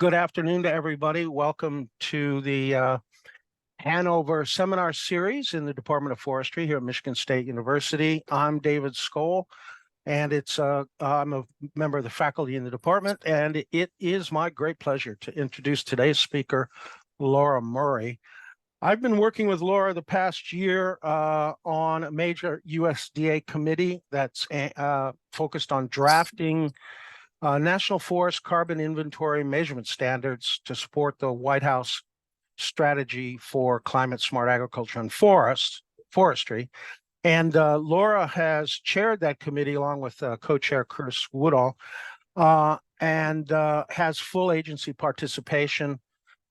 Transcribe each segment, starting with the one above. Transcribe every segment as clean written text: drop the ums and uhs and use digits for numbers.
Good afternoon to everybody. Welcome to the Hanover seminar series in the Department of Forestry here at Michigan State University. I'm David Skoll, and I'm a member of the faculty in the department, and it is my great pleasure to introduce today's speaker, Lara Murray. I've been working with Lara the past year on a major USDA committee that's focused on drafting National Forest carbon inventory measurement standards to support the White House strategy for climate smart agriculture and forestry. And Lara has chaired that committee along with co-chair Chris Woodall and has full agency participation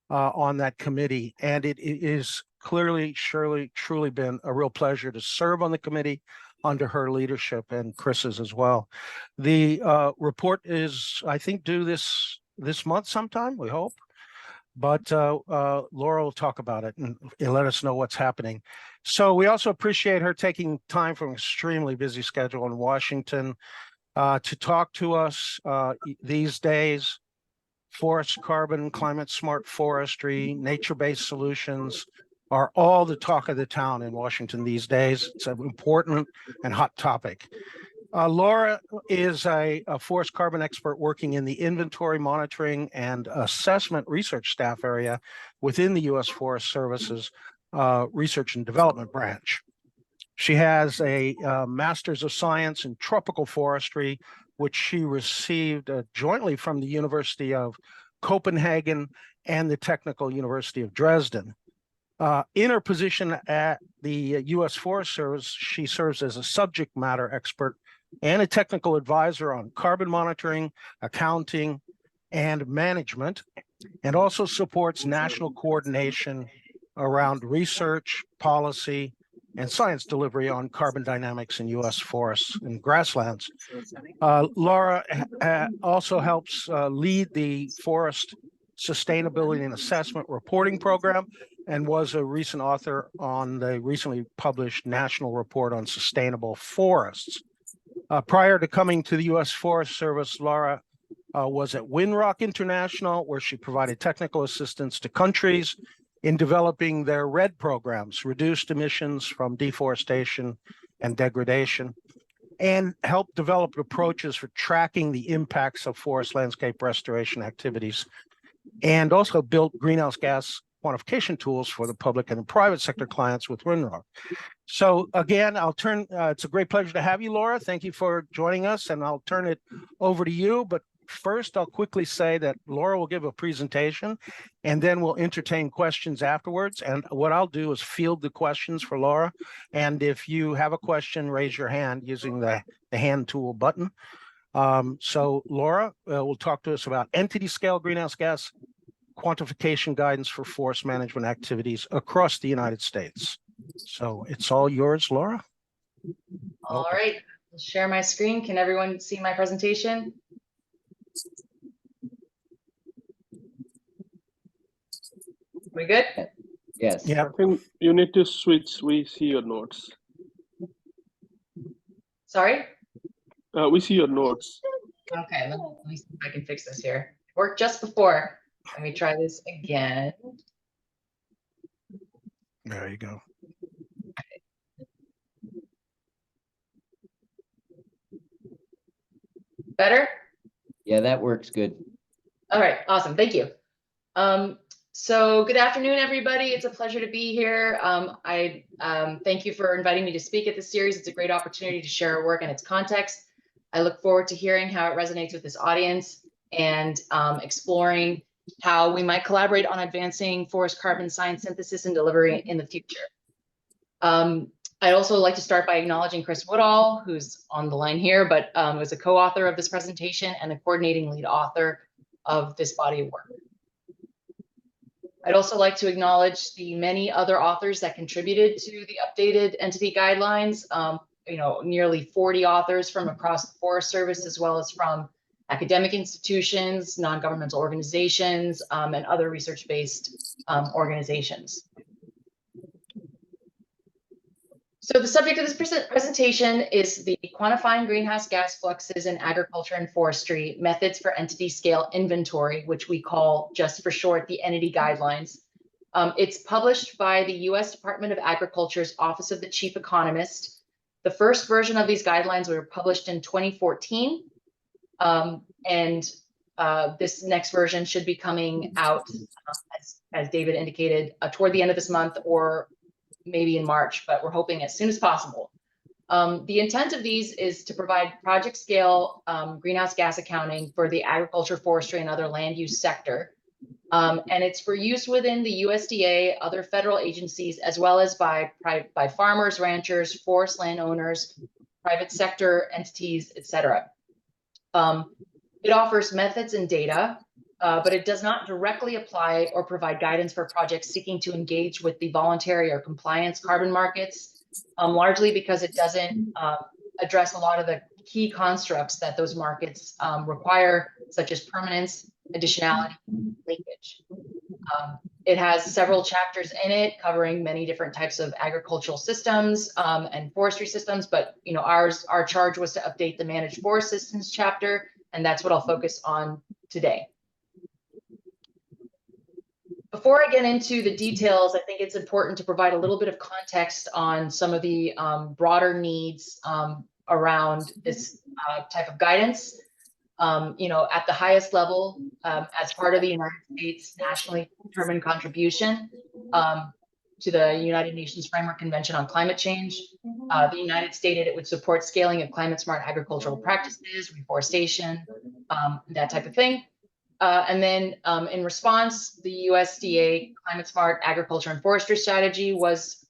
on that committee. And it is clearly, surely, truly been a real pleasure to serve on the committee under her leadership and Chris's as well. The report is, I think, due this month sometime, we hope. But Lara will talk about it and let us know what's happening. So we also appreciate her taking time from an extremely busy schedule in Washington to talk to us these days. Forest carbon, climate smart forestry, nature-based solutions are all the talk of the town in Washington these days. It's an important and hot topic. Lara is a forest carbon expert working in the inventory monitoring and assessment research staff area within the U.S. Forest Service's research and development branch. She has a Master's of Science in Tropical Forestry, which she received jointly from the University of Copenhagen and the Technical University of Dresden. In her position at the U.S. Forest Service, she serves as a subject matter expert and a technical advisor on carbon monitoring, accounting, and management, and also supports national coordination around research, policy, and science delivery on carbon dynamics in U.S. forests and grasslands. Lara also helps lead the Forest Sustainability and Assessment Reporting Program and was a recent author on the recently published National Report on Sustainable Forests. Prior to coming to the U.S. Forest Service, Lara was at Windrock International, where she provided technical assistance to countries in developing their RED programs, reduced emissions from deforestation and degradation, and helped develop approaches for tracking the impacts of forest landscape restoration activities, and also built greenhouse gas quantification tools for the public and the private sector clients with Windrock. So again, it's a great pleasure to have you, Lara. Thank you for joining us, and I'll turn it over to you. But first, I'll quickly say that Lara will give a presentation, and then we'll entertain questions afterwards. And what I'll do is field the questions for Lara. And if you have a question, raise your hand using the hand tool button. So Lara will talk to us about entity scale greenhouse gas quantification guidance for forest management activities across the United States. So it's all yours, Lara. All right, I'll share my screen. Can everyone see my presentation? We good? Yes. Yeah. I think you need to switch. We see your notes. Sorry? We see your notes. Okay, let me see if I can fix this here. It worked just before. Let me try this again. There you go. Better? Yeah, that works good. All right, awesome. Thank you. So good afternoon, everybody. It's a pleasure to be here. I thank you for inviting me to speak at this series. It's a great opportunity to share our work and its context. I look forward to hearing how it resonates with this audience and exploring how we might collaborate on advancing forest carbon science synthesis and delivery in the future. I'd also like to start by acknowledging Chris Woodall, who's on the line here, but was a co-author of this presentation and the coordinating lead author of this body of work. I'd also like to acknowledge the many other authors that contributed to the updated entity guidelines. Nearly 40 authors from across the Forest Service, as well as from academic institutions, non-governmental organizations, and other research-based organizations. So the subject of this presentation is the Quantifying Greenhouse Gas Fluxes in Agriculture and Forestry Methods for Entity Scale Inventory, which we call just for short the Entity Guidelines. It's published by the U.S. Department of Agriculture's Office of the Chief Economist. The first version of these guidelines were published in 2014, this next version should be coming out, as David indicated, toward the end of this month or maybe in March, but we're hoping as soon as possible. The intent of these is to provide project scale greenhouse gas accounting for the agriculture, forestry, and other land use sector. And it's for use within the USDA, other federal agencies, as well as by farmers, ranchers, forest landowners, private sector entities, etc. It offers methods and data, but it does not directly apply or provide guidance for projects seeking to engage with the voluntary or compliance carbon markets, largely because it doesn't address a lot of the key constructs that those markets require, such as permanence, additionality, linkage. It has several chapters in it covering many different types of agricultural systems and forestry systems, but our charge was to update the managed forest systems chapter, and that's what I'll focus on today. Before I get into the details, I think it's important to provide a little bit of context on some of the broader needs around this type of guidance. At the highest level, as part of the United States nationally determined contribution to the United Nations Framework Convention on Climate Change, the United stated it would support scaling of climate smart agricultural practices, reforestation, that type of thing. And then in response, the USDA Climate Smart Agriculture and Forestry Strategy was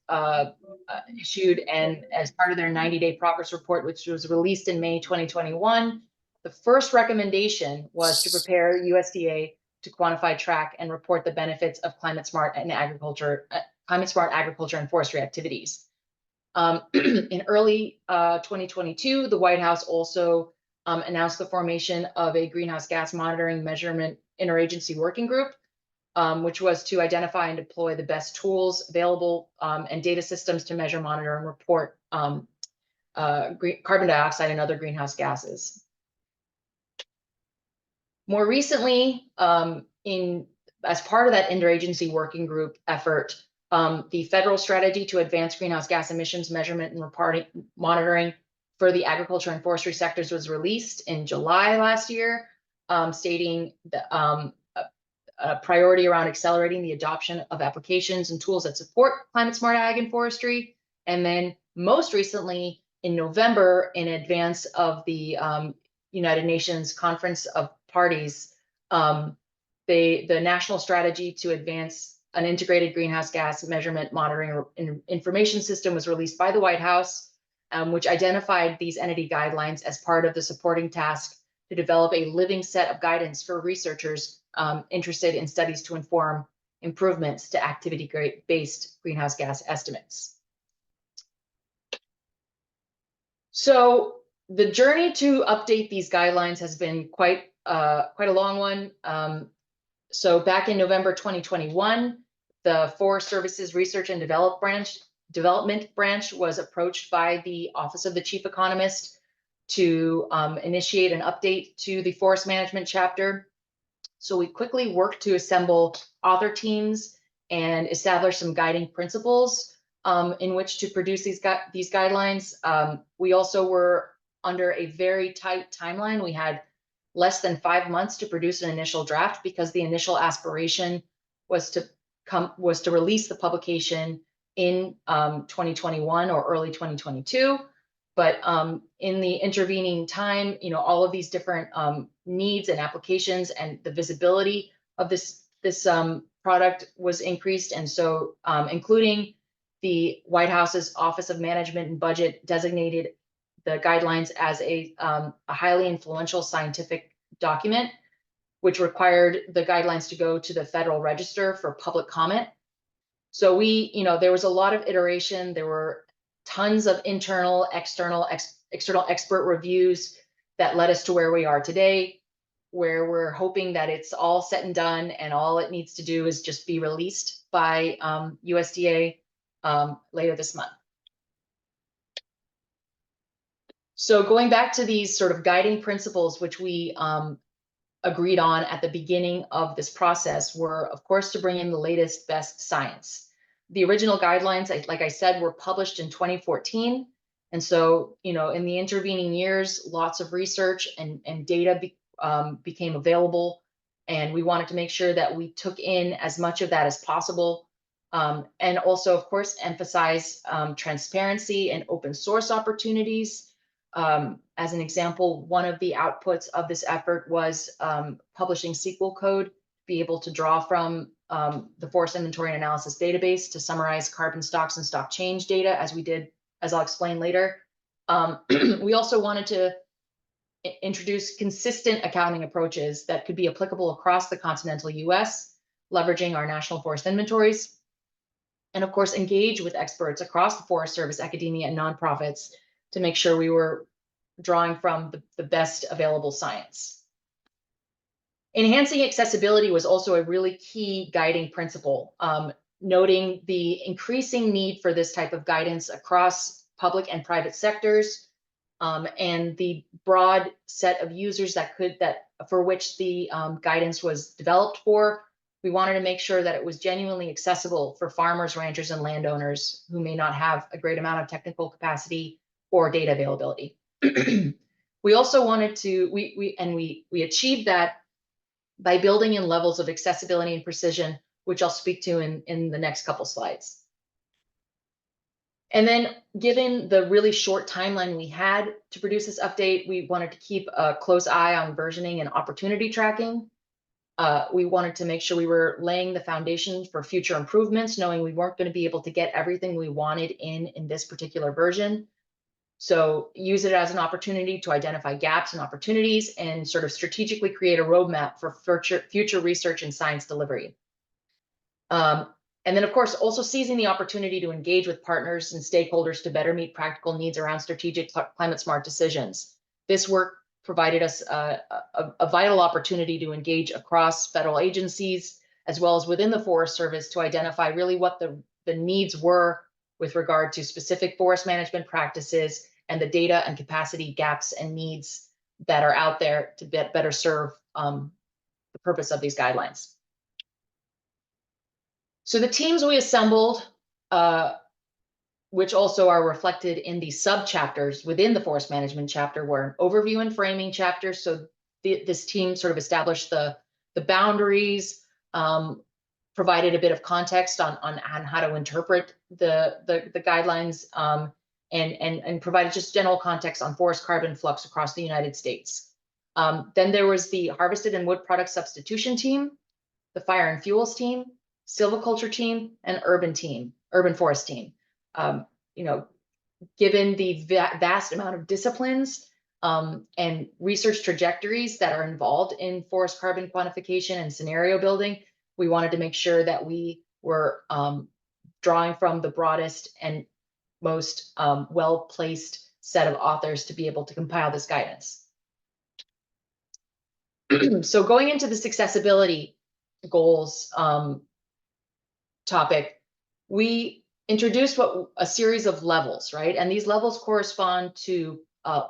issued, and as part of their 90-day progress report, which was released in May 2021, the first recommendation was to prepare USDA to quantify, track, and report the benefits of climate smart agriculture and forestry activities. In early 2022, the White House also announced the formation of a greenhouse gas monitoring measurement interagency working group, which was to identify and deploy the best tools available and data systems to measure, monitor, and report carbon dioxide and other greenhouse gases. More recently, as part of that interagency working group effort, the federal strategy to advance greenhouse gas emissions measurement and reporting monitoring for the agriculture and forestry sectors was released in July last year, stating a priority around accelerating the adoption of applications and tools that support climate smart ag and forestry. And then most recently in November, in advance of the United Nations Conference of Parties, the national strategy to advance an integrated greenhouse gas measurement, monitoring, and information system was released by the White House, which identified these entity guidelines as part of the supporting task to develop a living set of guidance for researchers interested in studies to inform improvements to activity-based greenhouse gas estimates. So the journey to update these guidelines has been quite a long one. So back in November 2021, the Forest Service's Research and Development Branch was approached by the Office of the Chief Economist to initiate an update to the forest management chapter. So we quickly worked to assemble author teams and establish some guiding principles in which to produce these guidelines. We also were under a very tight timeline. We had less than 5 months to produce an initial draft because the initial aspiration was to release the publication in 2021 or early 2022. But in the intervening time, all of these different needs and applications and the visibility of this product was increased. And so including the White House's Office of Management and Budget designated the guidelines as a highly influential scientific document, which required the guidelines to go to the Federal Register for public comment. So there was a lot of iteration. There were tons of internal, external expert reviews that led us to where we are today, where we're hoping that it's all said and done and all it needs to do is just be released by USDA later this month. So going back to these sort of guiding principles, which we agreed on at the beginning of this process, were, of course, to bring in the latest best science. The original guidelines, like I said, were published in 2014. And so, in the intervening years, lots of research and data became available. And we wanted to make sure that we took in as much of that as possible. And also, of course, emphasize transparency and open source opportunities. As an example, one of the outputs of this effort was publishing SQL code to be able to draw from the Forest Inventory and Analysis database to summarize carbon stocks and stock change data, as we did, as I'll explain later. We also wanted to introduce consistent accounting approaches that could be applicable across the continental US, leveraging our national forest inventories, and of course, engage with experts across the Forest Service, academia, and nonprofits to make sure we were drawing from the best available science. Enhancing accessibility was also a really key guiding principle, noting the increasing need for this type of guidance across public and private sectors, and the broad set of users for which the guidance was developed for. We wanted to make sure that it was genuinely accessible for farmers, ranchers, and landowners who may not have a great amount of technical capacity or data availability. We also wanted to, we achieved that by building in levels of accessibility and precision, which I'll speak to in the next couple slides. And then, given the really short timeline we had to produce this update, we wanted to keep a close eye on versioning and opportunity tracking. We wanted to make sure we were laying the foundation for future improvements, knowing we weren't going to be able to get everything we wanted in this particular version. So use it as an opportunity to identify gaps and opportunities and sort of strategically create a roadmap for future research and science delivery. And then, of course, also seizing the opportunity to engage with partners and stakeholders to better meet practical needs around strategic climate smart decisions. This work provided us a vital opportunity to engage across federal agencies, as well as within the Forest Service, to identify really what the needs were with regard to specific forest management practices and the data and capacity gaps and needs that are out there to better serve the purpose of these guidelines. So the teams we assembled, which also are reflected in the sub-chapters within the forest management chapter, were an overview and framing chapter. So this team sort of established the boundaries, provided a bit of context on how to interpret the guidelines, and provided just general context on forest carbon flux across the United States. Then there was the harvested and wood product substitution team, the fire and fuels team, silviculture team, and urban forest team. Given the vast amount of disciplines and research trajectories that are involved in forest carbon quantification and scenario building, we wanted to make sure that we were drawing from the broadest and most well-placed set of authors to be able to compile this guidance. So going into this accessibility goals topic, we introduced a series of levels, right? And these levels correspond to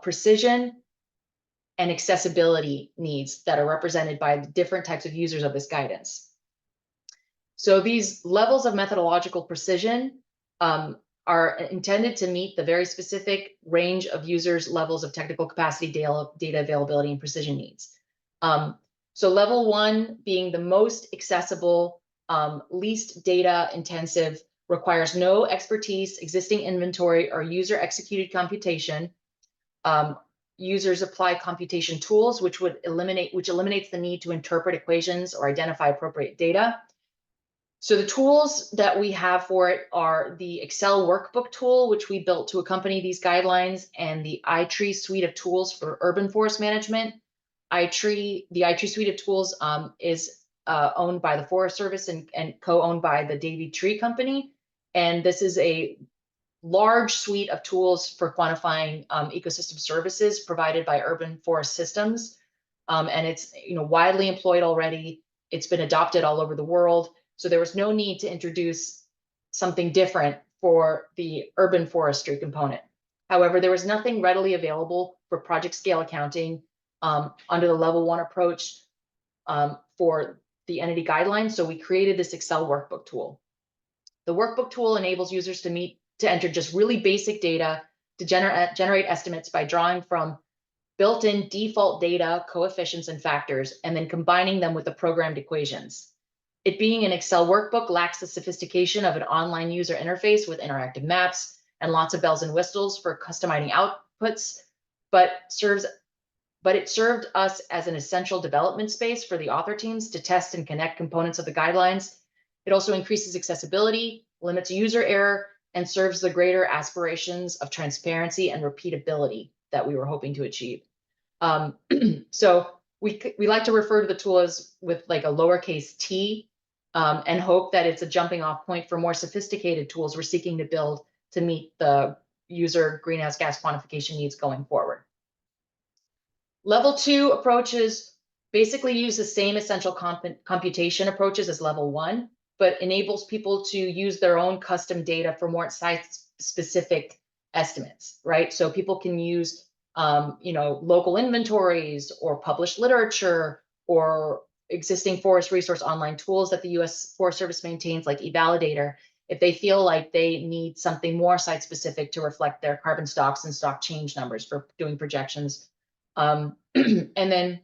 precision and accessibility needs that are represented by the different types of users of this guidance. So these levels of methodological precision are intended to meet the very specific range of users' levels of technical capacity, data availability, and precision needs. So level 1 being the most accessible, least data intensive, requires no expertise, existing inventory, or user executed computation. Users apply computation tools, which eliminates the need to interpret equations or identify appropriate data. So the tools that we have for it are the Excel workbook tool, which we built to accompany these guidelines, and the iTree suite of tools for urban forest management. The iTree suite of tools is owned by the Forest Service and co-owned by the Davey Tree Company. And this is a large suite of tools for quantifying ecosystem services provided by urban forest systems. And it's widely employed already. It's been adopted all over the world. So there was no need to introduce something different for the urban forestry component. However, there was nothing readily available for project scale accounting under the level 1 approach for the entity guidelines. So we created this Excel workbook tool. The workbook tool enables users to enter just really basic data to generate estimates by drawing from built-in default data, coefficients, and factors, and then combining them with the programmed equations. It being an Excel workbook lacks the sophistication of an online user interface with interactive maps and lots of bells and whistles for customizing outputs, but it served us as an essential development space for the author teams to test and connect components of the guidelines. It also increases accessibility, limits user error, and serves the greater aspirations of transparency and repeatability that we were hoping to achieve. So we like to refer to the tool as with like a lowercase t, and hope that it's a jumping off point for more sophisticated tools we're seeking to build to meet the user greenhouse gas quantification needs going forward. Level 2 approaches basically use the same essential computation approaches as level 1, but enables people to use their own custom data for more site-specific estimates, right? So people can use local inventories or published literature or existing forest resource online tools that the US Forest Service maintains, like eValidator, if they feel like they need something more site-specific to reflect their carbon stocks and stock change numbers for doing projections. And then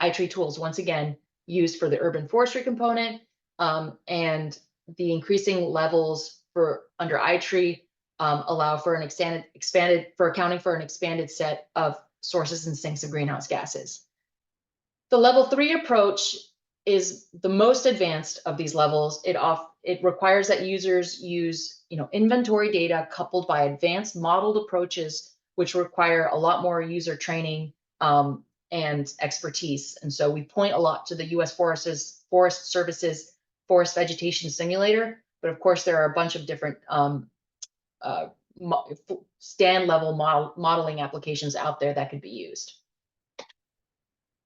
iTree tools, once again, used for the urban forestry component, and the increasing levels for under iTree allow for an accounting for an expanded set of sources and sinks of greenhouse gases. The level 3 approach is the most advanced of these levels. It requires that users use inventory data coupled by advanced modeled approaches, which require a lot more user training and expertise. And so we point a lot to the US Forest Service's Forest Vegetation Simulator, but of course there are a bunch of different stand level modeling applications out there that could be used.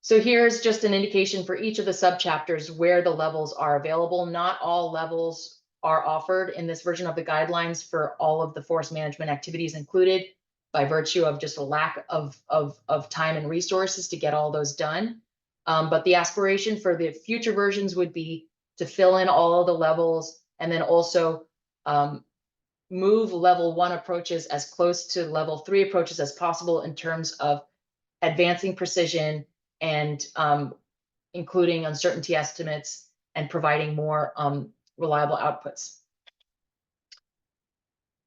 So here's just an indication for each of the subchapters where the levels are available. Not all levels are offered in this version of the guidelines for all of the forest management activities included, by virtue of just a lack of time and resources to get all those done. But the aspiration for the future versions would be to fill in all of the levels and then also move level 1 approaches as close to level 3 approaches as possible in terms of advancing precision and including uncertainty estimates and providing more reliable outputs.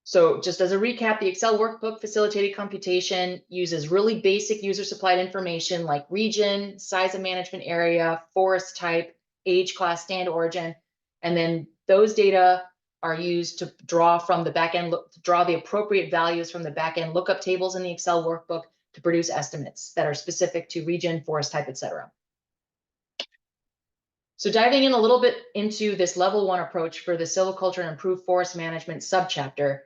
So just as a recap, the Excel workbook facilitated computation uses really basic user supplied information like region, size of management area, forest type, age, class, stand, origin, and then those data are used to draw from the backend, draw the appropriate values from the backend lookup tables in the Excel workbook to produce estimates that are specific to region, forest type, etc. So diving in a little bit into this level 1 approach for the silviculture and improved forest management subchapter,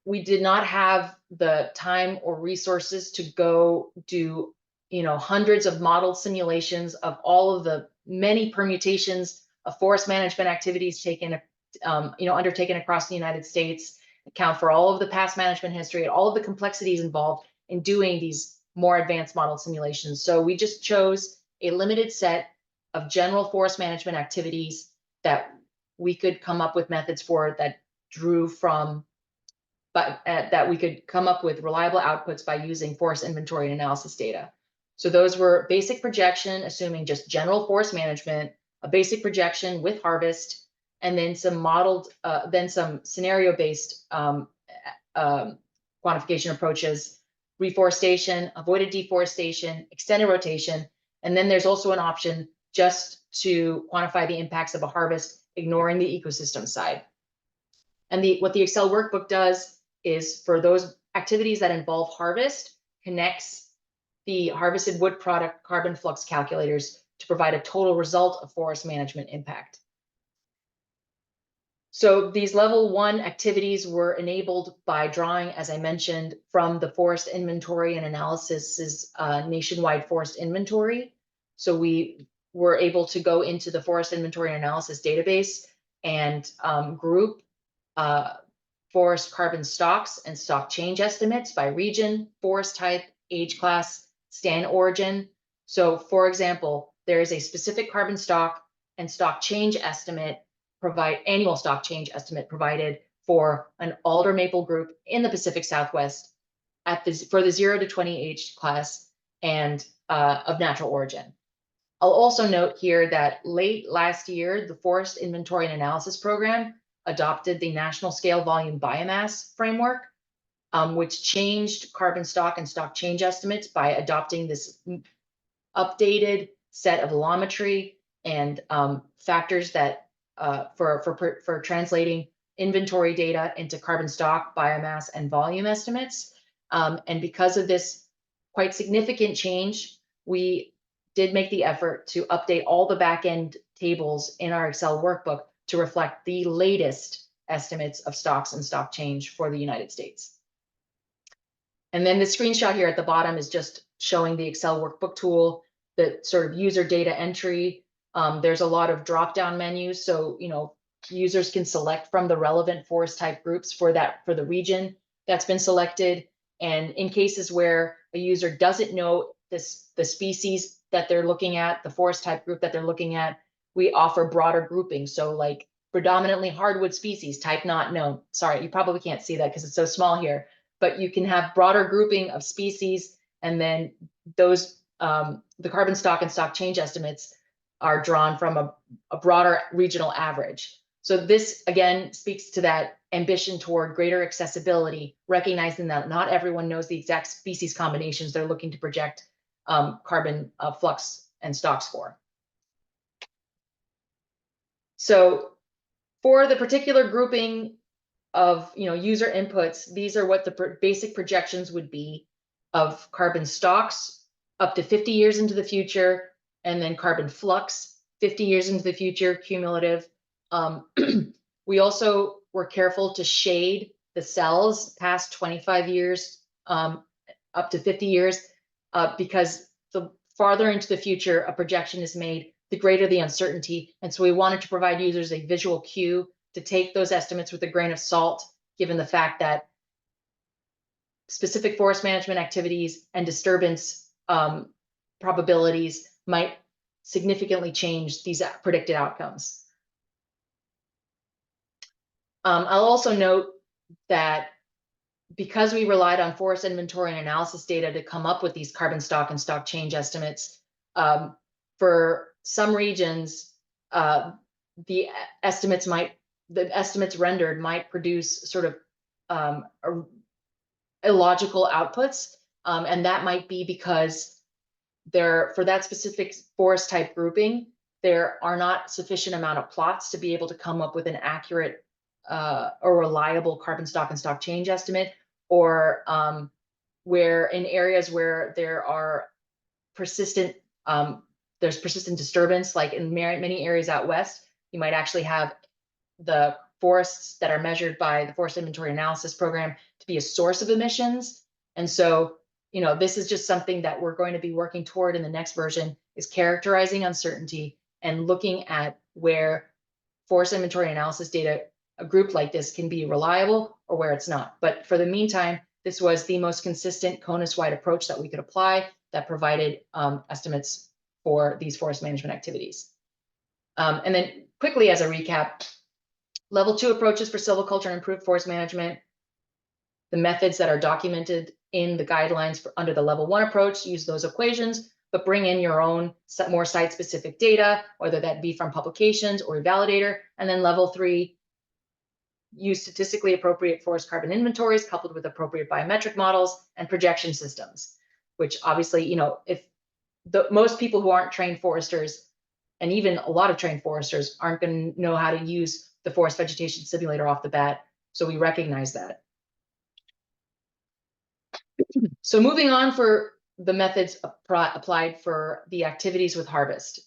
we did not have the time or resources to go do hundreds of modeled simulations of all of the many permutations of forest management activities undertaken across the United States, account for all of the past management history and all of the complexities involved in doing these more advanced model simulations. So we just chose a limited set of general forest management activities that we could come up with methods for that drew from, but that we could come up with reliable outputs by using forest inventory and analysis data. So those were basic projection, assuming just general forest management, a basic projection with harvest, and then some modeled, then some scenario-based quantification approaches, reforestation, avoided deforestation, extended rotation, and then there's also an option just to quantify the impacts of a harvest, ignoring the ecosystem side. And what the Excel workbook does is, for those activities that involve harvest, connects the harvested wood product carbon flux calculators to provide a total result of forest management impact. So these level 1 activities were enabled by drawing, as I mentioned, from the forest inventory and analysis's nationwide forest inventory. So we were able to go into the forest inventory and analysis database and group forest carbon stocks and stock change estimates by region, forest type, age class, stand origin. So for example, there is a specific carbon stock and stock change estimate annual stock change estimate provided for an alder maple group in the Pacific Southwest for the 0 to 20 age class and of natural origin. I'll also note here that late last year, the Forest Inventory and Analysis Program adopted the National Scale Volume Biomass Framework, which changed carbon stock and stock change estimates by adopting this updated set of allometry and factors that for translating inventory data into carbon stock, biomass, and volume estimates. And because of this quite significant change, we did make the effort to update all the back-end tables in our Excel workbook to reflect the latest estimates of stocks and stock change for the United States. And then the screenshot here at the bottom is just showing the Excel workbook tool, the sort of user data entry. There's a lot of drop-down menus, so users can select from the relevant forest type groups for the region that's been selected. And in cases where a user doesn't know the species that they're looking at, the forest type group that they're looking at, we offer broader grouping. So like predominantly hardwood species, type not known. Sorry, you probably can't see that because it's so small here, but you can have broader grouping of species, and then those the carbon stock and stock change estimates are drawn from a broader regional average. So this again speaks to that ambition toward greater accessibility, recognizing that not everyone knows the exact species combinations they're looking to project carbon flux and stocks for. So for the particular grouping of user inputs, these are what the basic projections would be of carbon stocks up to 50 years into the future, and then carbon flux 50 years into the future, cumulative. We also were careful to shade the cells past 25 years up to 50 years because the farther into the future a projection is made, the greater the uncertainty. And so we wanted to provide users a visual cue to take those estimates with a grain of salt, given the fact that specific forest management activities and disturbance probabilities might significantly change these predicted outcomes. I'll also note that because we relied on forest inventory and analysis data to come up with these carbon stock and stock change estimates, for some regions, the estimates rendered might produce sort of illogical outputs, and that might be because for that specific forest type grouping, there are not sufficient amount of plots to be able to come up with an accurate or reliable carbon stock and stock change estimate, or where in areas where there are persistent there's persistent disturbance, like in many areas out west, you might actually have the forests that are measured by the Forest Inventory Analysis Program to be a source of emissions. And so, this is just something that we're going to be working toward in the next version, is characterizing uncertainty and looking at where forest inventory analysis data, a group like this, can be reliable or where it's not. But for the meantime, this was the most consistent CONUS-wide approach that we could apply that provided estimates for these forest management activities. And then quickly as a recap, level 2 approaches for silviculture and improved forest management, the methods that are documented in the guidelines under the level 1 approach, use those equations, but bring in your own more site-specific data, whether that be from publications or eValidator. And then level 3, use statistically appropriate forest carbon inventories coupled with appropriate biometric models and projection systems, which obviously, if most people who aren't trained foresters, and even a lot of trained foresters, aren't going to know how to use the forest vegetation simulator off the bat. So we recognize that. So moving on for the methods applied for the activities with harvest.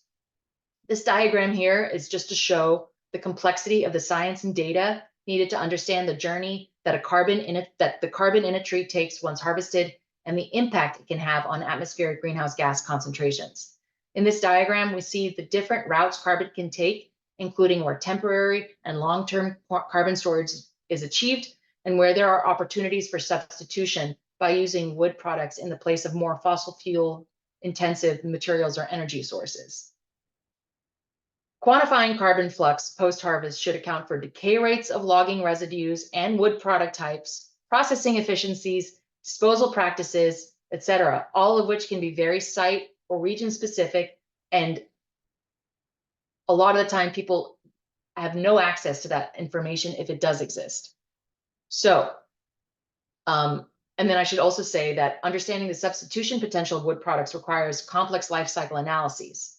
This diagram here is just to show the complexity of the science and data needed to understand the journey that the carbon in a tree takes once harvested, and the impact it can have on atmospheric greenhouse gas concentrations. In this diagram, we see the different routes carbon can take, including where temporary and long-term carbon storage is achieved, and where there are opportunities for substitution by using wood products in the place of more fossil fuel intensive materials or energy sources. Quantifying carbon flux post-harvest should account for decay rates of logging residues and wood product types, processing efficiencies, disposal practices, etc., all of which can be very site or region specific, and a lot of the time people have no access to that information if it does exist. So, and then I should also say that understanding the substitution potential of wood products requires complex life cycle analyses.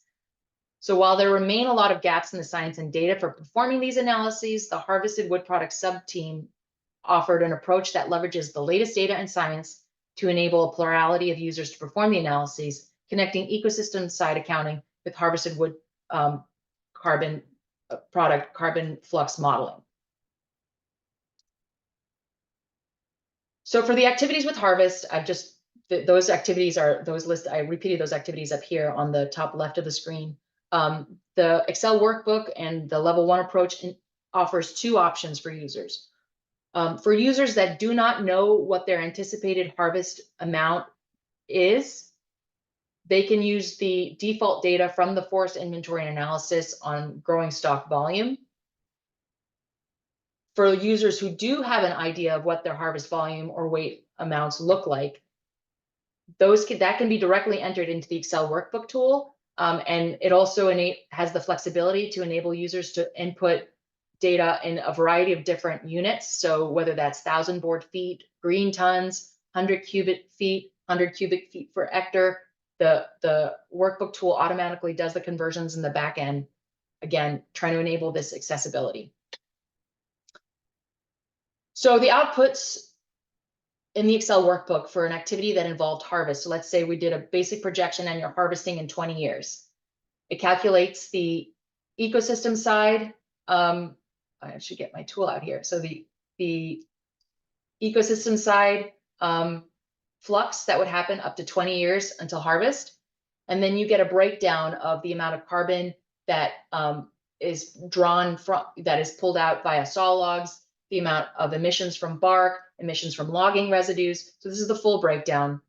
So while there remain a lot of gaps in the science and data for performing these analyses, the Harvested Wood Products sub-team offered an approach that leverages the latest data and science to enable a plurality of users to perform the analyses, connecting ecosystem side accounting with harvested wood carbon flux modeling. So for the activities with harvest, those activities are those lists. I repeated those activities up here on the top left of the screen. The Excel workbook and the level 1 approach offers 2 options for users. For users that do not know what their anticipated harvest amount is, they can use the default data from the forest inventory and analysis on growing stock volume. For users who do have an idea of what their harvest volume or weight amounts look like, that can be directly entered into the Excel workbook tool. And it also has the flexibility to enable users to input data in a variety of different units. So whether that's 1,000 board feet, green tons, 100 cubic feet, 100 cubic feet per hectare, the workbook tool automatically does the conversions in the back end, again, trying to enable this accessibility. So the outputs in the Excel workbook for an activity that involved harvest. So let's say we did a basic projection and you're harvesting in 20 years. It calculates the ecosystem side. I should get my tool out here. So the ecosystem side flux that would happen up to 20 years until harvest. And then you get a breakdown of the amount of carbon that is pulled out via saw logs, the amount of emissions from bark, emissions from logging residues. So this is the full breakdown.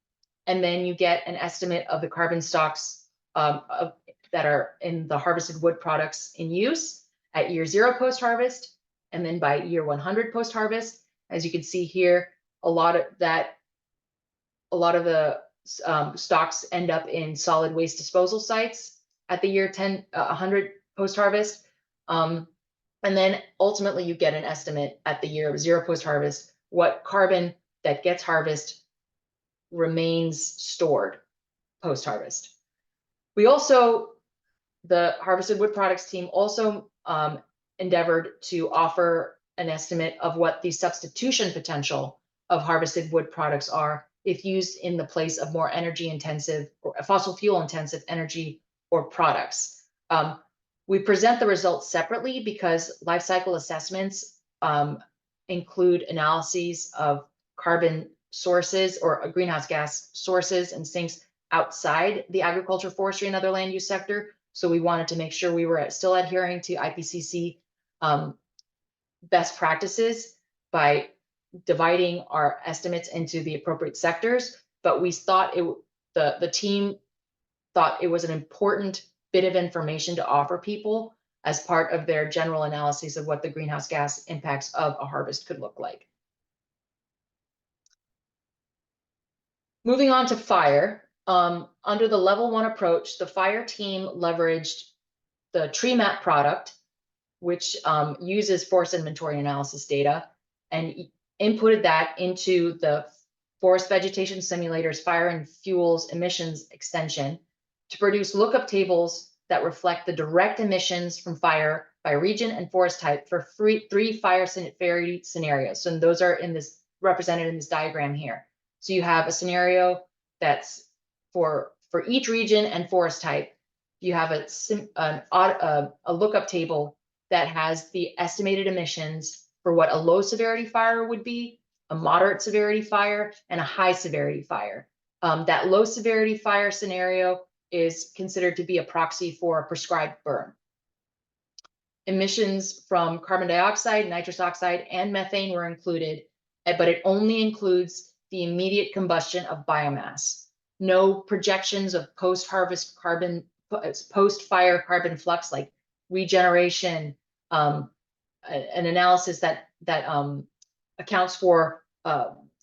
And then you get an estimate of the carbon stocks that are in the harvested wood products in use at year 0 post-harvest, and then by year 100 post-harvest. As you can see here, a lot of the stocks end up in solid waste disposal sites at the year 100 post-harvest. And then ultimately you get an estimate at the year 0 post-harvest, what carbon that gets harvested remains stored post-harvest. The Harvested Wood Products team also endeavored to offer an estimate of what the substitution potential of harvested wood products are if used in the place of more energy intensive or fossil fuel intensive energy or products. We present the results separately because life cycle assessments include analyses of carbon sources or greenhouse gas sources and sinks outside the agriculture, forestry, and other land use sector. So we wanted to make sure we were still adhering to IPCC best practices by dividing our estimates into the appropriate sectors. But we thought the team thought it was an important bit of information to offer people as part of their general analysis of what the greenhouse gas impacts of a harvest could look like. Moving on to fire. Under the level 1 approach, the fire team leveraged the tree map product, which uses forest inventory analysis data, and inputted that into the Forest Vegetation Simulator's Fire and Fuels Emissions extension to produce lookup tables that reflect the direct emissions from fire by region and forest type for 3 fire severity scenarios. So those are represented in this diagram here. So you have a scenario that's for each region and forest type. You have a lookup table that has the estimated emissions for what a low severity fire would be, a moderate severity fire, and a high severity fire. That low severity fire scenario is considered to be a proxy for a prescribed burn. Emissions from carbon dioxide, nitrous oxide, and methane were included, but it only includes the immediate combustion of biomass. No projections of post-harvest carbon, post-fire carbon flux like regeneration, an analysis that accounts for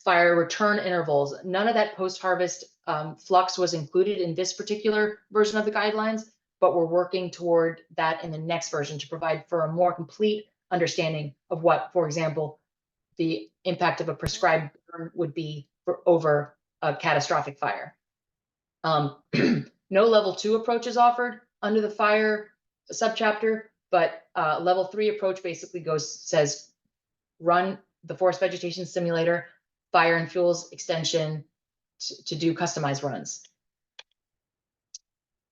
fire return intervals. None of that post-harvest flux was included in this particular version of the guidelines, but we're working toward that in the next version to provide for a more complete understanding of what, for example, the impact of a prescribed burn would be for over a catastrophic fire. No level 2 approach is offered under the fire subchapter, but level 3 approach basically says run the forest vegetation simulator, fire and fuels extension to do customized runs.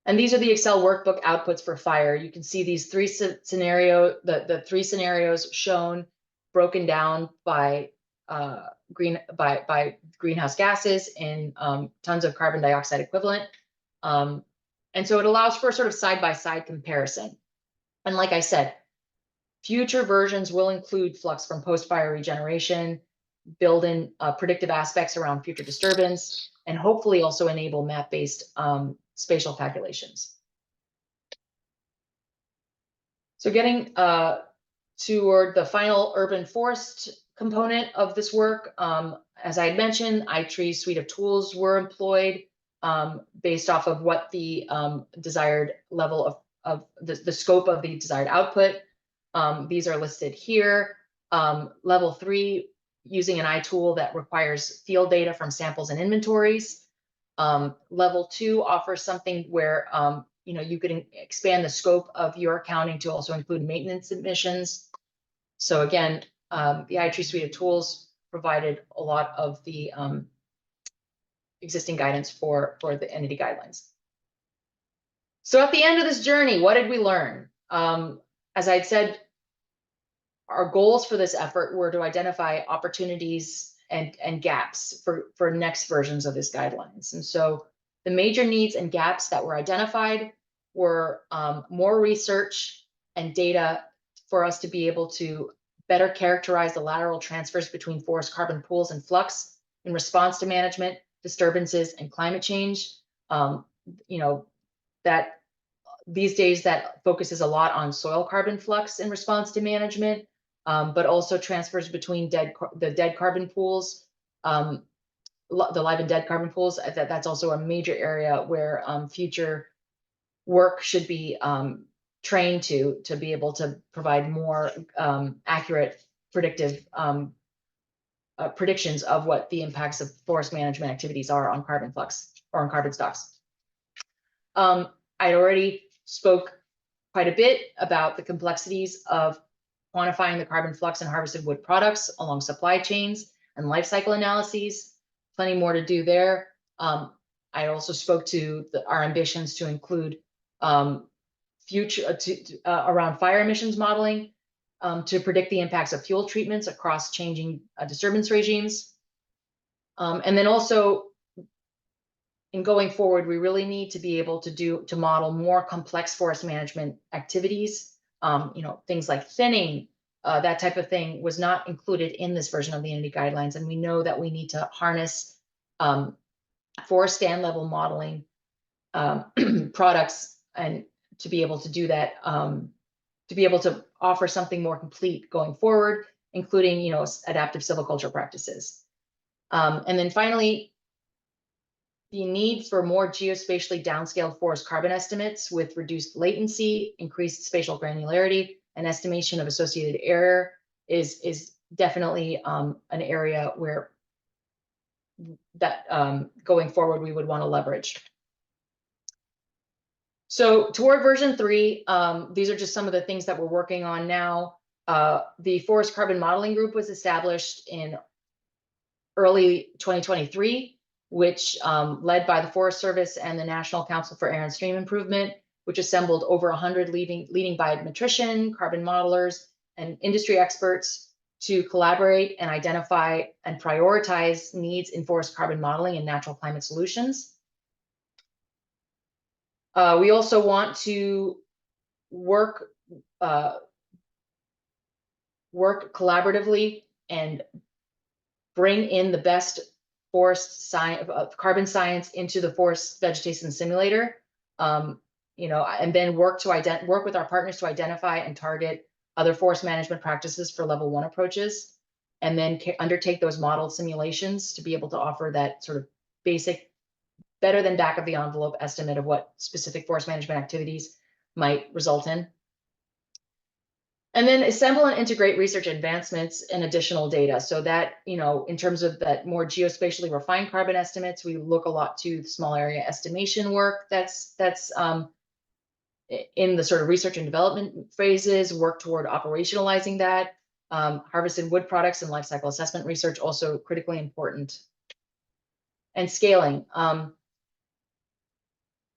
And these are the Excel workbook outputs for fire. You can see these three the three scenarios shown, broken down by greenhouse gases in tons of carbon dioxide equivalent. And so it allows for a sort of side-by-side comparison. And like I said, future versions will include flux from post-fire regeneration, build in predictive aspects around future disturbance, and hopefully also enable map-based spatial calculations. So getting toward the final urban forest component of this work, as I had mentioned, iTree's suite of tools were employed based off of what the desired level of the scope of the desired output. These are listed here. Level 3, using an iTool that requires field data from samples and inventories. Level 2 offers something where you could expand the scope of your accounting to also include maintenance emissions. So again, the iTree suite of tools provided a lot of the existing guidance for the entity guidelines. So at the end of this journey, what did we learn? As I had said, our goals for this effort were to identify opportunities and gaps for next versions of this guidelines. And so the major needs and gaps that were identified were more research and data for us to be able to better characterize the lateral transfers between forest carbon pools and flux in response to management, disturbances, and climate change. That these days that focuses a lot on soil carbon flux in response to management, but also transfers between the dead carbon pools, the live and dead carbon pools. That's also a major area where future work should be trained to be able to provide more accurate predictive predictions of what the impacts of forest management activities are on carbon flux or on carbon stocks. I already spoke quite a bit about the complexities of quantifying the carbon flux and harvested wood products along supply chains and life cycle analyses. Plenty more to do there. I also spoke to our ambitions to include future around fire emissions modeling to predict the impacts of fuel treatments across changing disturbance regimes. And then also, in going forward, we really need to be able to model more complex forest management activities. Things like thinning, that type of thing was not included in this version of the entity guidelines. And we know that we need to harness forest stand level modeling products and to be able to do that, to be able to offer something more complete going forward, including adaptive silviculture practices. And then finally, the need for more geospatially downscaled forest carbon estimates with reduced latency, increased spatial granularity, and estimation of associated error is definitely an area where that going forward we would want to leverage. So toward version 3, these are just some of the things that we're working on now. The Forest Carbon Modeling Group was established in early 2023, which led by the Forest Service and the National Council for Air and Stream Improvement, which assembled over 100 leading biometrician, carbon modelers, and industry experts to collaborate and identify and prioritize needs in forest carbon modeling and natural climate solutions. We also want to work collaboratively and bring in the best forest science, carbon science into the forest vegetation simulator, and then work with our partners to identify and target other forest management practices for level 1 approaches, and then undertake those modeled simulations to be able to offer that sort of basic, better than back of the envelope estimate of what specific forest management activities might result in. And then assemble and integrate research advancements and additional data. So that, in terms of that more geospatially refined carbon estimates, we look a lot to small area estimation work that's in the sort of research and development phases, work toward operationalizing that. Harvested wood products and life cycle assessment research, also critically important. And scaling.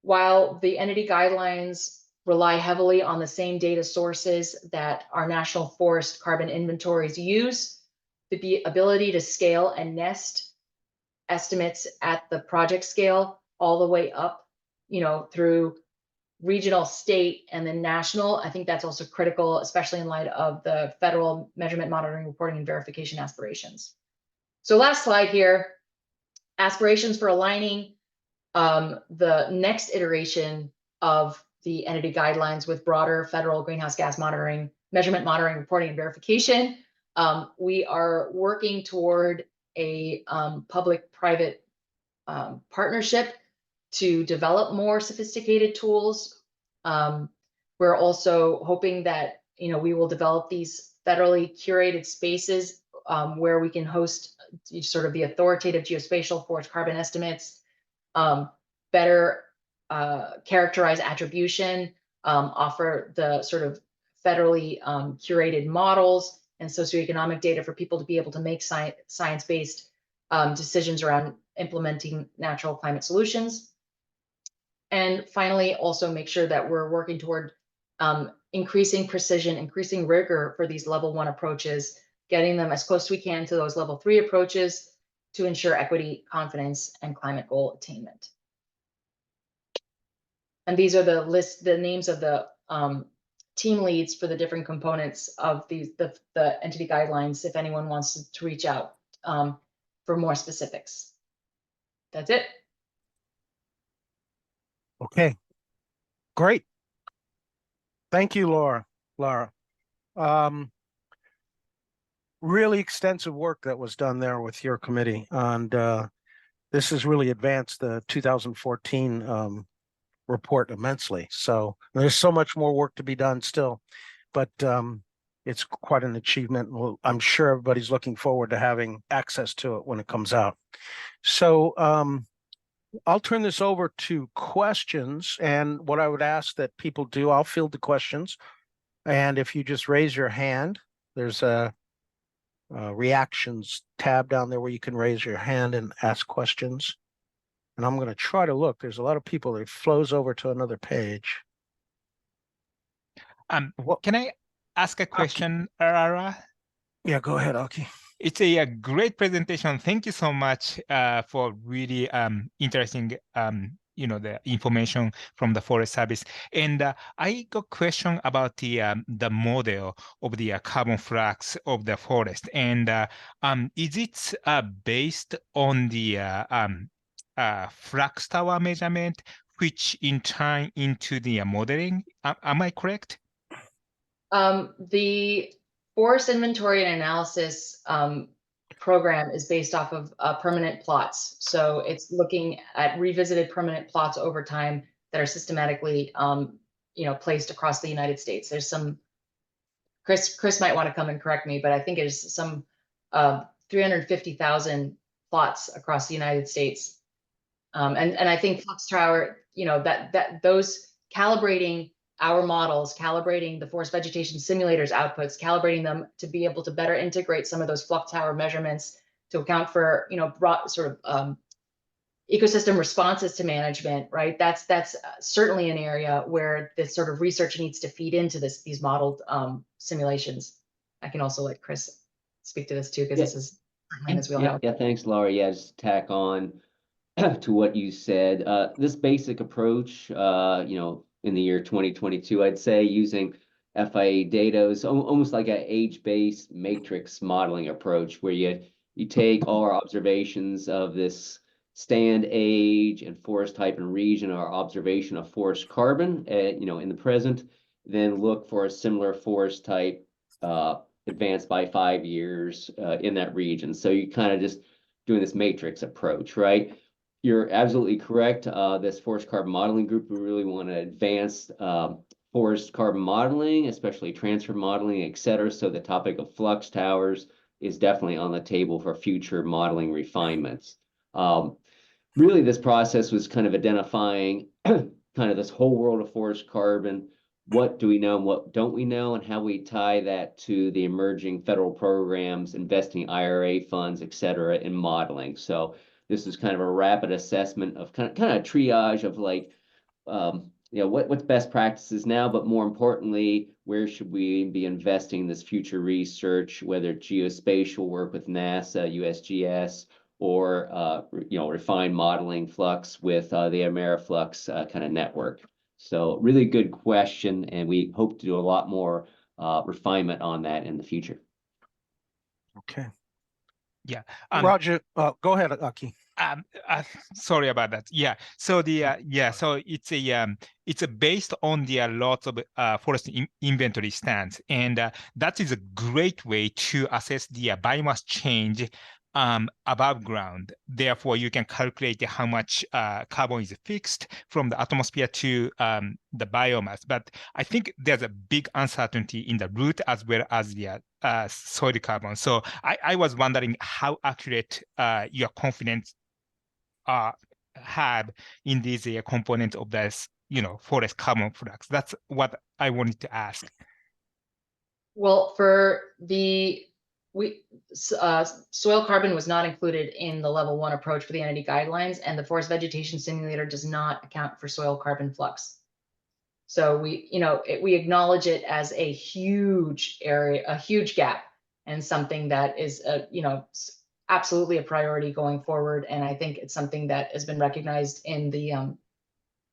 While the entity guidelines rely heavily on the same data sources that our national forest carbon inventories use, the ability to scale and nest estimates at the project scale all the way up, through regional, state, and then national. I think that's also critical, especially in light of the federal measurement, monitoring, reporting, and verification aspirations. So last slide here, aspirations for aligning the next iteration of the entity guidelines with broader federal greenhouse gas monitoring, measurement, monitoring, reporting, and verification. We are working toward a public-private partnership to develop more sophisticated tools. We're also hoping that we will develop these federally curated spaces where we can host sort of the authoritative geospatial forest carbon estimates, better characterize attribution, offer the sort of federally curated models and socioeconomic data for people to be able to make science-based decisions around implementing natural climate solutions. And finally, also make sure that we're working toward increasing precision, increasing rigor for these level 1 approaches, getting them as close as we can to those level 3 approaches to ensure equity, confidence, and climate goal attainment. And these are the names of the team leads for the different components of the entity guidelines, if anyone wants to reach out for more specifics. That's it. Okay, great. Thank you, Lara. Really extensive work that was done there with your committee, and this has really advanced the 2014 report immensely. So there's so much more work to be done still, but it's quite an achievement. I'm sure everybody's looking forward to having access to it when it comes out. So I'll turn this over to questions, and what I would ask that people do, I'll field the questions, and if you just raise your hand, there's a reactions tab down there where you can raise your hand and ask questions. And I'm going to try to look. There's a lot of people. It flows over to another page. Can I ask a question, Lara? Yeah, go ahead, Aki. It's a great presentation. Thank you so much for really interesting, the information from the Forest Service. And I got a question about the model of the carbon flux of the forest. And is it based on the flux tower measurement, which in turn into the modeling? Am I correct? The forest inventory and analysis program is based off of permanent plots. So it's looking at revisited permanent plots over time that are systematically, placed across the United States. There's some, Chris might want to come and correct me, but I think it's some 350,000 plots across the United States. And I think Flux Tower, that those calibrating our models, calibrating the forest vegetation simulators outputs, calibrating them to be able to better integrate some of those Flux Tower measurements to account for, broad sort of ecosystem responses to management, right? That's certainly an area where this sort of research needs to feed into these modeled simulations. I can also let Chris speak to this too, because this is as we all know. Yeah, thanks, Laura. Yeah, just tack on to what you said. This basic approach, in the year 2022, I'd say using FIA data is almost like an age-based matrix modeling approach where you you take all our observations of this stand age and forest type and region, our observation of forest carbon, in the present, then look for a similar forest type advanced by 5 years in that region. So you kind of just doing this matrix approach, right? You're absolutely correct. This forest carbon modeling group, we really want to advance forest carbon modeling, especially transfer modeling, et cetera. So the topic of flux towers is definitely on the table for future modeling refinements. Really, this process was kind of identifying kind of this whole world of forest carbon. What do we know and what don't we know, and how we tie that to the emerging federal programs, investing IRA funds, et cetera, in modeling. So this is kind of a rapid assessment of kind of triage of like, what's best practices now, but more importantly, where should we be investing this future research, whether it's geospatial work with NASA, USGS, or refined modeling flux with the Ameriflux kind of network. So really good question, and we hope to do a lot more refinement on that in the future. Okay. Yeah. Roger, go ahead, Aki. Sorry about that. Yeah. So so it's based on the lots of forest inventory stands, and that is a great way to assess the biomass change above ground. Therefore, you can calculate how much carbon is fixed from the atmosphere to the biomass. But I think there's a big uncertainty in the root as well as the soil carbon. So I was wondering how accurate your confidence have in these components of this, forest carbon flux. That's what I wanted to ask. Well, for soil carbon was not included in the level 1 approach for the entity guidelines, and the forest vegetation simulator does not account for soil carbon flux. So we acknowledge it as a huge area, a huge gap, and something that is absolutely a priority going forward. And I think it's something that has been recognized in the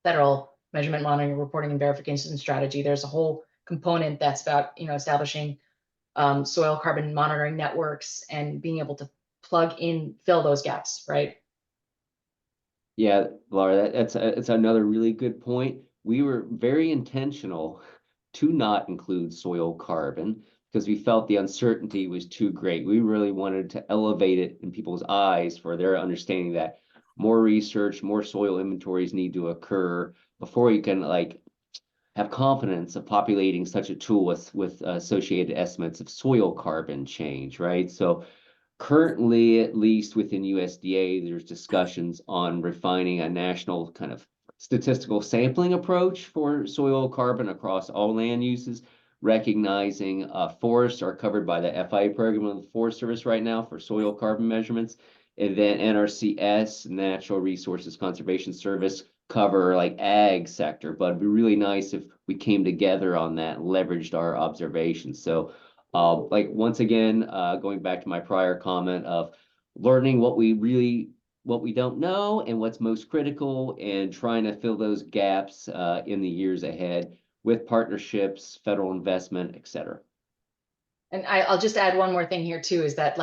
federal measurement, monitoring, reporting, and verification strategy. There's a whole component that's about establishing soil carbon monitoring networks and being able to fill those gaps, right? Yeah, Lara, it's another really good point. We were very intentional to not include soil carbon because we felt the uncertainty was too great. We really wanted to elevate it in people's eyes for their understanding that more research, more soil inventories need to occur before you can have confidence of populating such a tool with associated estimates of soil carbon change, right? So currently, at least within USDA, there's discussions on refining a national kind of statistical sampling approach for soil carbon across all land uses, recognizing forests are covered by the FIA program of the Forest Service right now for soil carbon measurements, and then NRCS, Natural Resources Conservation Service, cover ag sector. But it'd be really nice if we came together on that and leveraged our observations. So once again, going back to my prior comment of learning what we don't know and what's most critical, and trying to fill those gaps in the years ahead with partnerships, federal investment, et cetera. And I'll just add one more thing here too, is that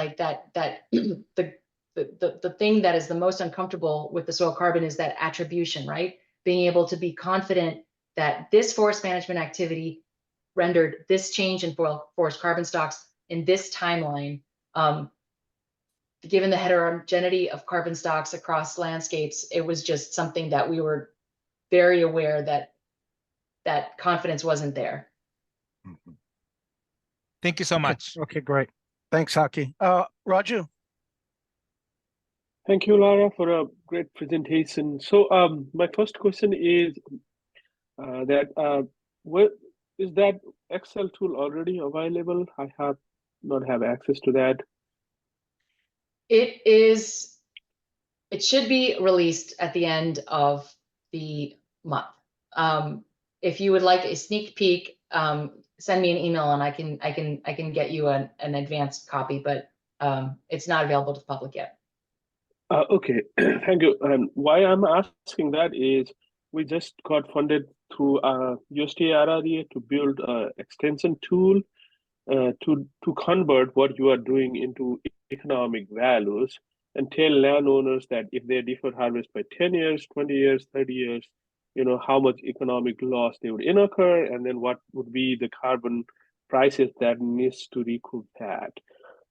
the thing that is the most uncomfortable with the soil carbon is that attribution, right? Being able to be confident that this forest management activity rendered this change in forest carbon stocks in this timeline. Given the heterogeneity of carbon stocks across landscapes, it was just something that we were very aware that confidence wasn't there. Thank you so much. Okay, great. Thanks, Aki. Raju. Thank you, Lara, for a great presentation. So my first question is what is that Excel tool already available? I have not have access to that. It should be released at the end of the month. If you would like a sneak peek, send me an email and I can get you an advanced copy, but it's not available to the public yet. Okay, thank you. Why I'm asking that is we just got funded through USDA RRA to build an extension tool to convert what you are doing into economic values and tell landowners that if they defer harvest by 10 years, 20 years, 30 years, how much economic loss they would incur, and then what would be the carbon prices that needs to recoup that.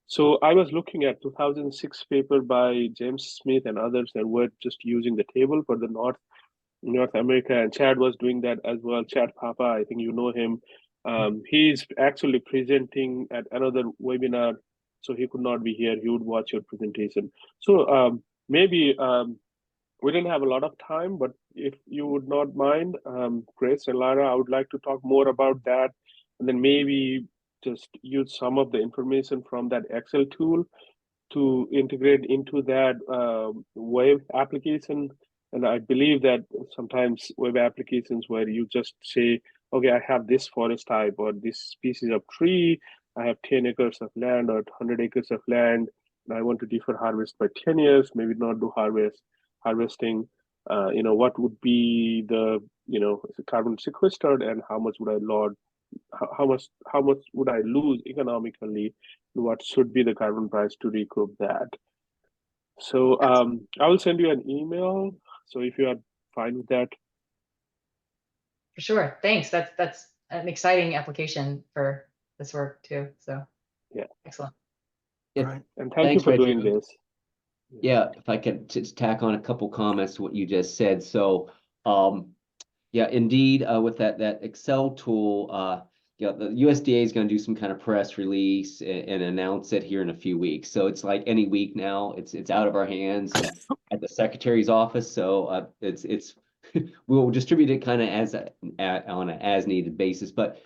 So I was looking at 2006 paper by James Smith and others that were just using the table for the North America, and Chad was doing that as well. Chad Papa, I think you know him. He's actually presenting at another webinar, so he could not be here. He would watch your presentation. So maybe we didn't have a lot of time, but if you would not mind, Chris and Lara, I would like to talk more about that, and then maybe just use some of the information from that Excel tool to integrate into that web application. And I believe that sometimes web applications where you just say, okay, I have this forest type or this species of tree, I have 10 acres of land or 100 acres of land, and I want to defer harvest by 10 years, maybe not do harvesting. What would be the, carbon sequestered, and how much would I load? How much would I lose economically? What should be the carbon price to recoup that? So I will send you an email. So if you are fine with that. For sure. Thanks. That's an exciting application for this work too. So yeah, excellent. Yeah. Right. And thank you for Reggie. doing this. Yeah, if I could just tack on a couple comments to what you just said. So, yeah, indeed, with that Excel tool, the USDA is going to do some kind of press release and announce it here in a few weeks. So it's like any week now. It's out of our hands and at the secretary's office. So it's we'll distribute it kind of on an as needed basis. But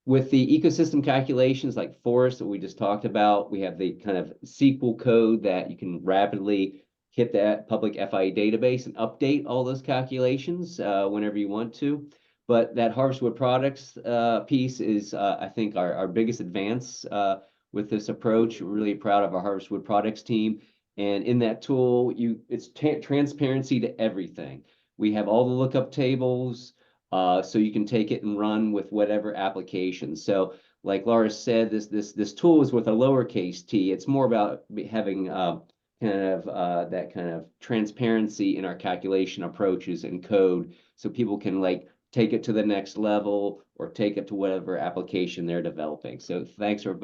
with the ecosystem calculations like forest that we just talked about, we have the kind of SQL code that you can rapidly hit that public FIA database and update all those calculations whenever you want to. But that harvestwood products piece is, I think, our biggest advance with this approach. We're really proud of our harvestwood products team. And in that tool, it's transparency to everything. We have all the lookup tables, so you can take it and run with whatever application. So like Lara said, this tool is with a lowercase t. It's more about having that kind of transparency in our calculation approaches and code, so people can like take it to the next level or take it to whatever application they're developing. So thanks for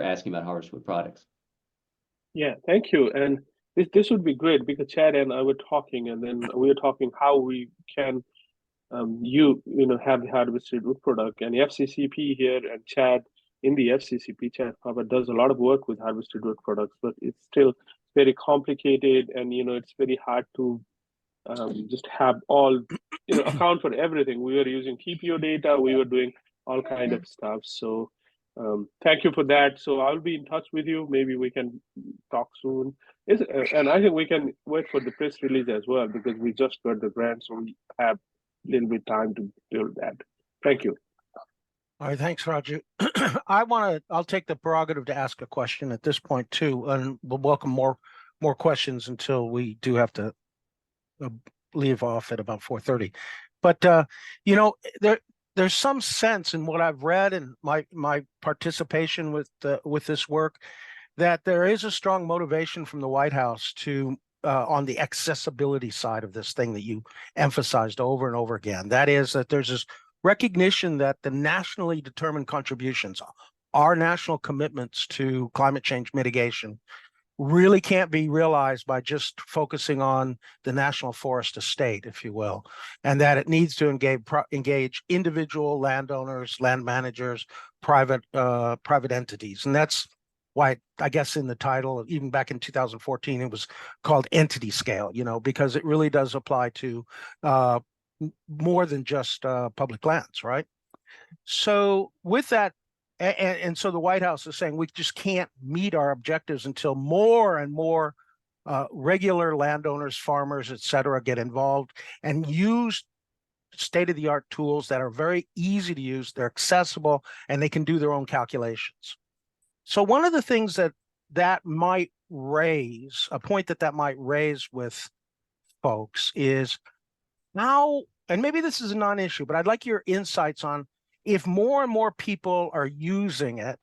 asking about harvestwood products. Yeah, thank you. And this would be great because Chad and I were talking, and then we were talking how we can have the harvested wood product, and FCCP here, and Chad in the FCCP, Chad Papa does a lot of work with harvested wood products, but it's still very complicated, and it's very hard to just have all account for everything. We were using TPO data, we were doing all kind of stuff. So thank you for that. So I'll be in touch with you. Maybe we can talk soon. And I think we can wait for the press release as well, because we just got the grant, so we have a little bit time to build that. Thank you. All right, thanks, Raju. I'll take the prerogative to ask a question at this point too, and we'll welcome more questions until we do have to leave off at about 4:30. But there's some sense in what I've read and my participation with this work that there is a strong motivation from the White House to on the accessibility side of this thing that you emphasized over and over again. That is that there's this recognition that the nationally determined contributions, our national commitments to climate change mitigation, really can't be realized by just focusing on the national forest estate, if you will, and that it needs to engage individual landowners, land managers, private entities. And that's why, I guess, in the title, even back in 2014, it was called entity scale, because it really does apply to more than just public lands, right? So with that, and so the White House is saying we just can't meet our objectives until more and more regular landowners, farmers, et cetera, get involved and use state-of-the-art tools that are very easy to use, they're accessible, and they can do their own calculations. So one of the things that might raise, a point that might raise with folks is how, and maybe this is a non-issue, but I'd like your insights on, if more and more people are using it,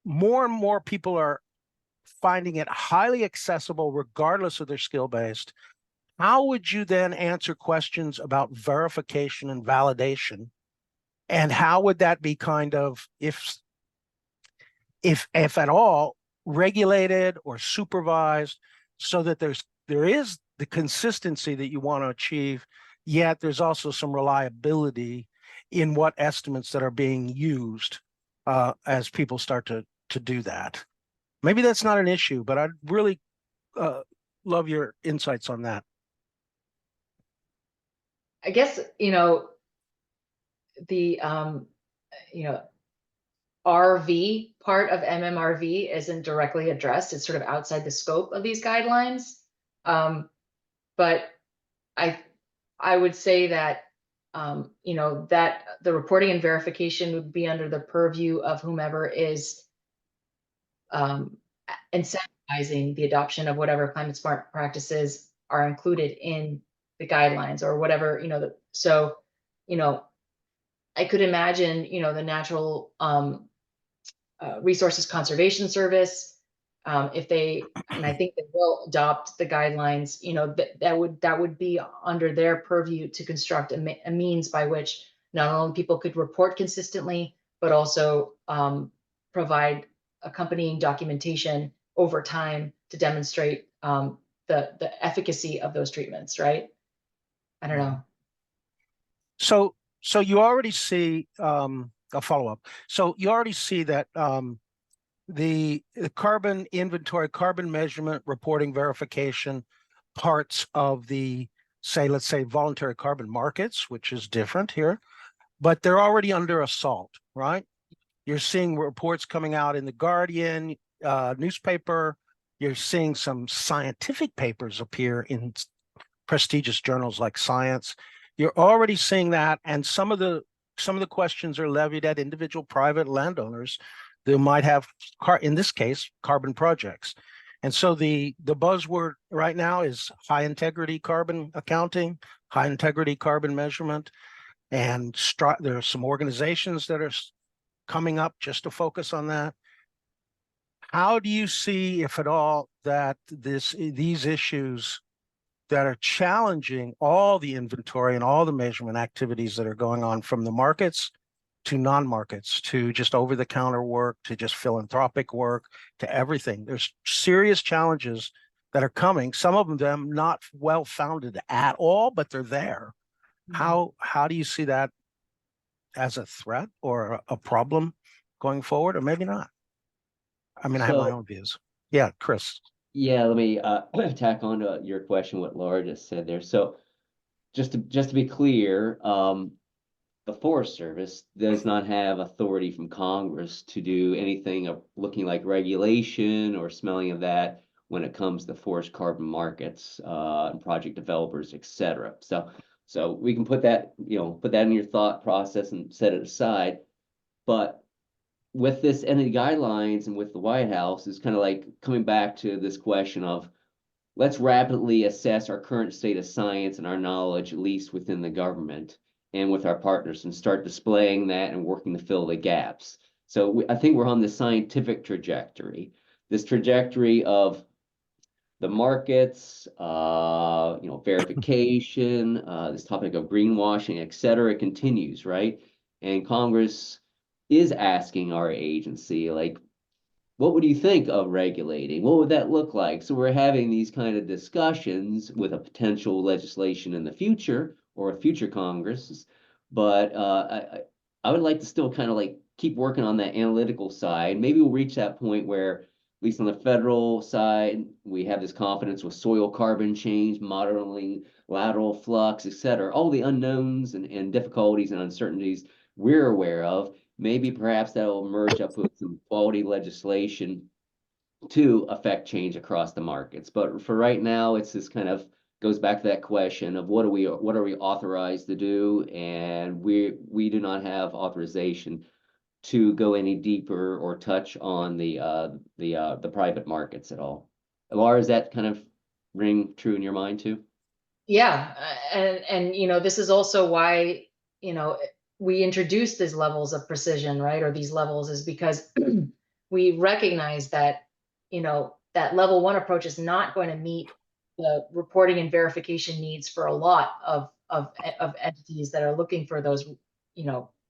more and more people are finding it highly accessible regardless of their skill based, how would you then answer questions about verification and validation? And how would that be kind of, if at all, regulated or supervised so that there is the consistency that you want to achieve, yet there's also some reliability in what estimates that are being used as people start to do that? Maybe that's not an issue, but I'd really love your insights on that. I guess, the, RV part of MMRV isn't directly addressed. It's sort of outside the scope of these guidelines. But I would say that, that the reporting and verification would be under the purview of whomever is incentivizing the adoption of whatever climate smart practices are included in the guidelines or whatever, I could imagine, the Natural Resources Conservation Service, if they, and I think they will adopt the guidelines, that would be under their purview to construct a means by which not only people could report consistently, but also provide accompanying documentation over time to demonstrate the efficacy of those treatments, right? I don't know. So you already see a follow-up. So you already see that the carbon inventory, carbon measurement, reporting, verification parts of the, let's say voluntary carbon markets, which is different here, but they're already under assault, right? You're seeing reports coming out in the Guardian newspaper. You're seeing some scientific papers appear in prestigious journals like Science. You're already seeing that, and some of the questions are levied at individual private landowners that might have, in this case, carbon projects. And so the buzzword right now is high integrity carbon accounting, high integrity carbon measurement, and there are some organizations that are coming up just to focus on that. How do you see, if at all, that these issues that are challenging all the inventory and all the measurement activities that are going on, from the markets to non-markets, to just over-the-counter work, to just philanthropic work, to everything? There's serious challenges that are coming, some of them not well-founded at all, but they're there. How do you see that as a threat or a problem going forward, or maybe not? I mean, I have my own views. Yeah, Chris. Yeah, let me tack on to your question, what Lara just said there. So just to be clear, the Forest Service does not have authority from Congress to do anything of looking like regulation or smelling of that when it comes to forest carbon markets and project developers, et cetera. So we can put that in your thought process and set it aside. But with this and the guidelines and with the White House, is kind of like coming back to this question of, let's rapidly assess our current state of science and our knowledge, at least within the government and with our partners, and start displaying that and working to fill the gaps. So I think we're on the scientific trajectory, this trajectory of the markets, verification, this topic of greenwashing, et cetera, continues, right? And Congress is asking our agency, like, what would you think of regulating? What would that look like? So we're having these kind of discussions with a potential legislation in the future or future Congresses. But I would like to still kind of like keep working on that analytical side. Maybe we'll reach that point where, at least on the federal side, we have this confidence with soil carbon change, modeling, lateral flux, et cetera, all the unknowns and difficulties and uncertainties we're aware of. Maybe perhaps that will merge up with some quality legislation to affect change across the markets. But for right now, it's this kind of goes back to that question of what are we authorized to do, and we do not have authorization to go any deeper or touch on the private markets at all. Lara, does that kind of ring true in your mind too? Yeah, and this is also why we introduced these levels of precision, right? Or these levels is because we recognize that that level 1 approach is not going to meet the reporting and verification needs for a lot of entities that are looking for those,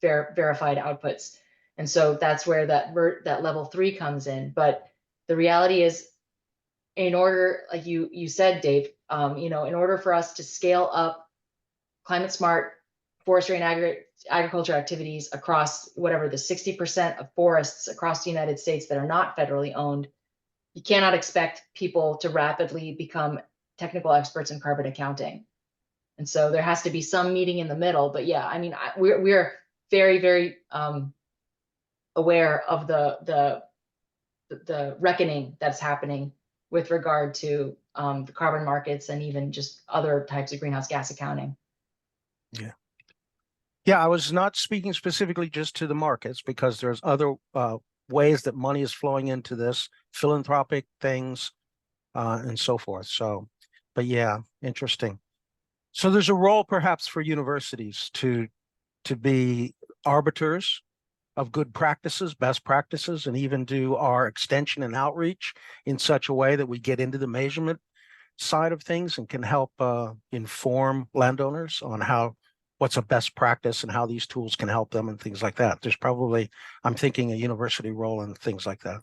verified outputs. And so that's where that level 3 comes in. But the reality is, in order, like you said, Dave, in order for us to scale up climate smart forestry and agriculture activities across whatever the 60% of forests across the United States that are not federally owned, you cannot expect people to rapidly become technical experts in carbon accounting. And so there has to be some meeting in the middle. But yeah, I mean, we're very, very aware of the reckoning that's happening with regard to the carbon markets and even just other types of greenhouse gas accounting. Yeah. Yeah, I was not speaking specifically just to the markets, because there's other ways that money is flowing into this, philanthropic things, and so forth. So, but yeah, interesting. So there's a role perhaps for universities to be arbiters of good practices, best practices, and even do our extension and outreach in such a way that we get into the measurement side of things and can help inform landowners on what's a best practice and how these tools can help them and things like that. There's probably, I'm thinking, a university role in things like that.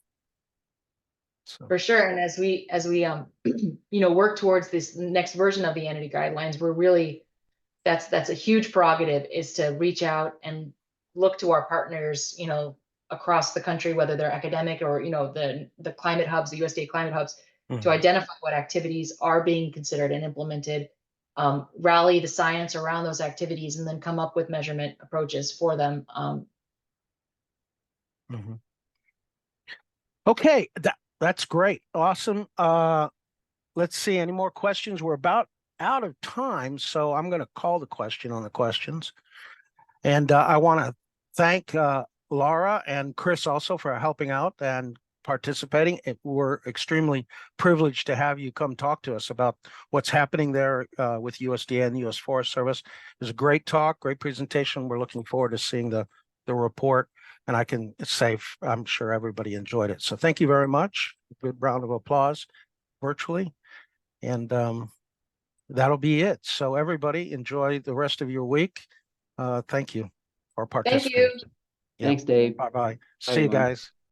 So. For sure. And as we work towards this next version of the entity guidelines, we're really, that's a huge prerogative, is to reach out and look to our partners, across the country, whether they're academic or, the climate hubs, the USDA climate hubs, to identify what activities are being considered and implemented, rally the science around those activities, and then come up with measurement approaches for them. Okay, that's great. Awesome. Let's see, any more questions? We're about out of time, so I'm going to call the question on the questions. And I want to thank Lara and Chris also for helping out and participating. We're extremely privileged to have you come talk to us about what's happening there with USDA and the U.S. Forest Service. It was a great talk, great presentation. We're looking forward to seeing the report. And I can say, I'm sure everybody enjoyed it. So thank you very much. Good round of applause virtually. And that'll be it. So everybody enjoy the rest of your week. Thank you for participating. Thank you. Thanks, Dave. Bye-bye. Bye, See you everyone. guys.